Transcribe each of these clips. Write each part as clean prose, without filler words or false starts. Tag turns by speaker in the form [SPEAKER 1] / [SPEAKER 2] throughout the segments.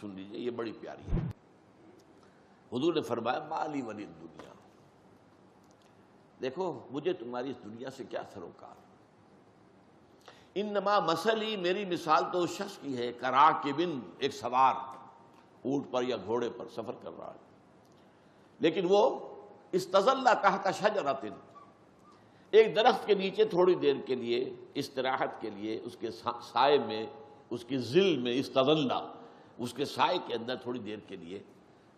[SPEAKER 1] سن لیجئے، یہ بڑی پیاری ہے۔ حضور نے فرمایا مالی ولی دنیا، دیکھو مجھے تمہاری اس دنیا سے کیا سروکار، انما مثلی، میری مثال تو اس شخص کی ہے کراکبن، ایک سوار اونٹ پر یا گھوڑے پر سفر کر رہا ہے، لیکن وہ استظل تحت شجرۃ، ایک درخت کے نیچے تھوڑی دیر کے لیے استراحت کے لیے، اس کے سائے میں، اس کی ظل میں، استظل، اس کے سائے کے اندر تھوڑی دیر کے لیے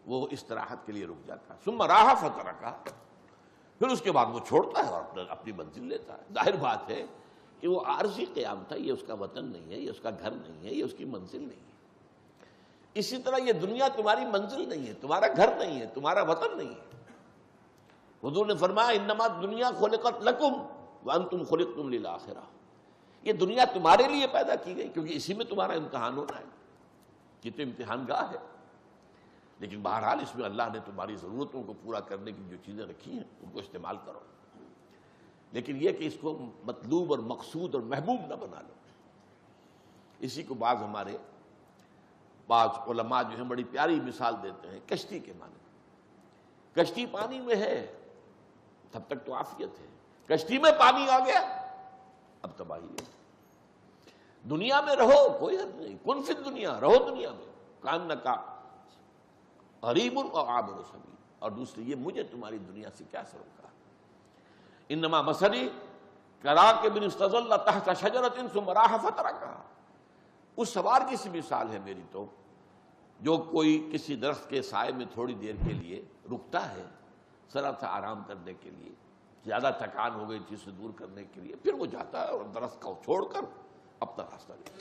[SPEAKER 1] وہ استراحت کے لیے رک جاتا ہے، ثم راح فترکا، پھر اس کے بعد وہ چھوڑتا ہے اور اپنی منزل لیتا ہے۔ ظاہر بات ہے کہ وہ عارضی قیام تھا، یہ اس کا وطن نہیں ہے، یہ اس کا گھر نہیں ہے، یہ اس کی منزل نہیں ہے۔ اسی طرح یہ دنیا تمہاری منزل نہیں ہے، تمہارا گھر نہیں ہے، تمہارا وطن نہیں ہے۔ حضور نے فرمایا انما دنیا خلقت لکم وانتم خلقتم للآخرہ، یہ دنیا تمہارے لیے پیدا کی گئی کیونکہ اسی میں تمہارا امتحان ہونا ہے، یہ تو امتحان گاہ ہے، لیکن بہرحال اس میں اللہ نے تمہاری ضرورتوں کو پورا کرنے کی جو چیزیں رکھی ہیں ان کو استعمال کرو، لیکن یہ کہ اس کو مطلوب اور مقصود اور محبوب نہ بنا لو۔ اسی کو بعض علماء جو ہیں بڑی پیاری مثال دیتے ہیں کشتی کے معنی، کشتی پانی میں ہے تب تک تو عافیت ہے، کشتی میں پانی آ گیا اب تباہی ہے۔ دنیا میں رہو کوئی حد نہیں، کن فی الدنیا، رہو دنیا میں، کانکا غریب و عابر سبیل، اور دوسری یہ مجھے تمہاری دنیا سے کیا سروکار، انما مثلی کراکب استظل تحت شجرۃ ثم راح فترکھا، اس سوار کی سی مثال ہے میری تو جو کوئی کسی درخت کے سائے میں تھوڑی دیر کے لیے رکتا ہے ذرا سا آرام کرنے کے لیے، زیادہ تھکان ہو گئی چیز سے دور کرنے کے لیے، پھر وہ جاتا ہے اور درخت کو چھوڑ کر اپنا راستہ لیتا ہے۔